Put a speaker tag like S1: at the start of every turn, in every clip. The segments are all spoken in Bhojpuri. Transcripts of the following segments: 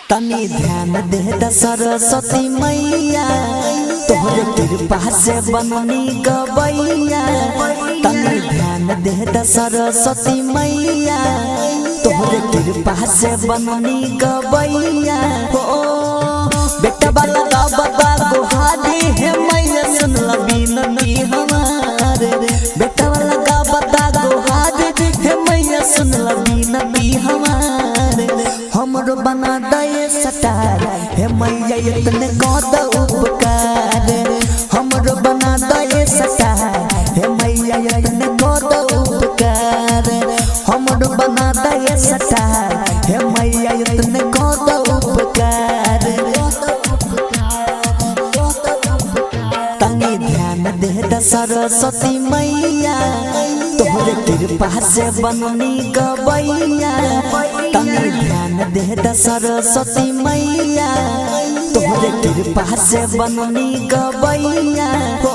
S1: तनी ध्यान दे द सरस्वती मैया तोहरे कृपा से बननी गवैया। तनी ध्यान दे द सरस्वती मैया तोहरे कृपा से बननी गवैया। हो बेटा वाला बाबा गुहारी है मैया सुन ल बिनती हमारे। बेटा वाला बाबा गुहारी है मैया सुन ल बिनती हमारे। हमरो बना दे सटार हे मैया इतने कद उपकार। हमरो बना दे सटार हे मैया इतने कद उपकार। हमरो बना दे सटार हे मैया इतने कद उपकार। तनी ध्यान दे द सरस्वती मैया तोहरे कृपा से बननी गवैया। तनी ध्यान दे द सरस्वती मैया तोहरे कृपा से बननी गवैया। हो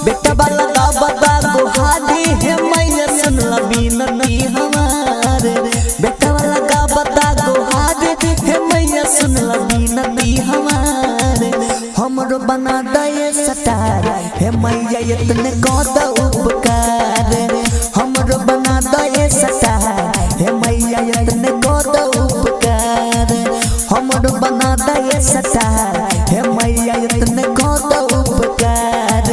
S1: बेटा वाला बाबा गुहारी है मैया सुन ल बिनती हमारे। बेटा वाला बाबा गुहारी है मैया सुन ल बिनती हमारे। हमरो बना दे सटार हे मैया इतने कद उपकार। हमरो बना दे सटार हे मैया इतने कद उपकार। हमरो बना दे सटार हे मैया इतने कद उपकार।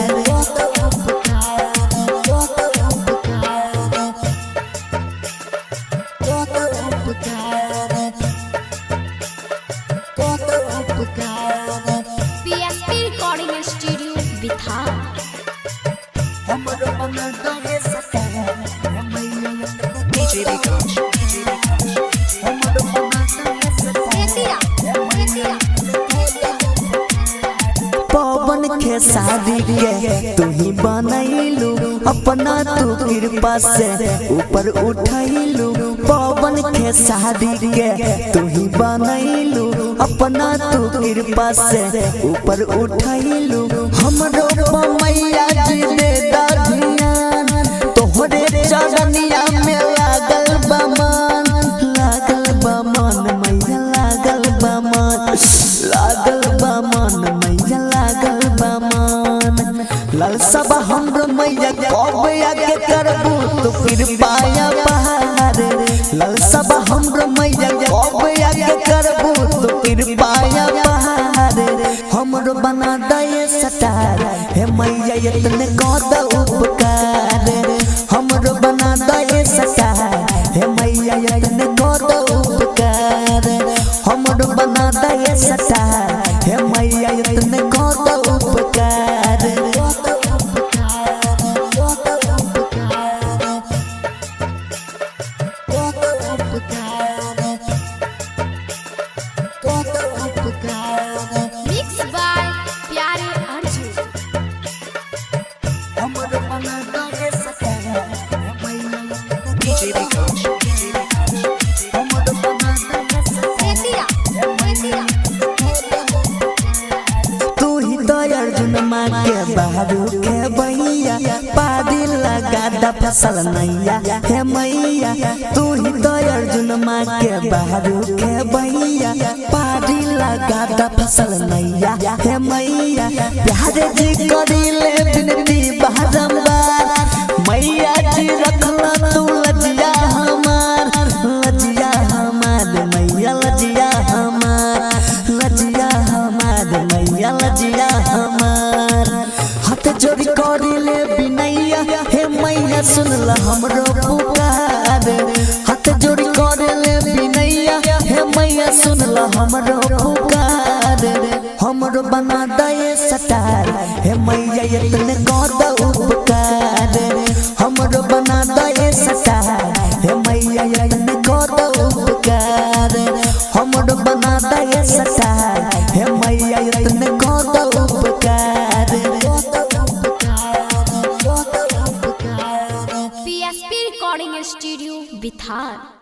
S2: PSP Recording Studio Bithar।
S1: हमरो बना दे सटार हे मैया
S3: DJ Vikas, DJ Vikas,
S1: हमरो बना दे सटार। पवन के शादी के तू ही बनैलू अपना तू कृपा से ऊपर उठैलू। पवन के शादी के तू ही बनैलू अपना तू कृपा से ऊपर उठैलू। हमरो मैया जी दे ध्यान तोहरे चरनिया में लागल बमन। लागल बमन मैया लागल बमन। लागल बमन मैया लागल बमन। लाल सब हमरो मैया कब आगे करबू तो कृपाया बहार। लाल सब हमरो मैया कब आगे करबू तो कृपाया बहार। हमरो बना दे सटार हे मैया इतने कद उपकार। हमरो बना दे सटार हे मैया इतने कद उपकार। हमरो बना दे सटार हे मैया इतने कद उपकार।
S2: Mixed by प्यारे अर्जुन।
S1: हमरो बना दे सटार हे मैया
S3: DJ Vikas, DJ Vikas,
S1: हमरो बना दे सटार। तू ही तो अर्जुन माँ के बहारू के बहिया पादी लगा द फसल नैया हे मैया। तू ही तो अर्जुन माँ के बहारू के बहिया पादी लगा द फसल नैया हे मैया। प्यारे जी करीले बिनती बारंबार मैया जी रखला तू लजिया हमार। लजिया हमार मैया लजिया हमार। लजिया हमार मैया लजिया हमार। हाथ जोड़ी करीले बिनैया हे मैया सुन ल हमरो पुकार। हाथ जोड़ी करीले बिनैया हे मैया सुन ल हमरो पुकार। हमरो बना दे सटार हे मैया इतने कद उपकार। हमरो बना दे सटार हे मैया इतने कद उपकार। हमरो बना दे सटार हे मैया इतने कद उपकार।
S2: विथान।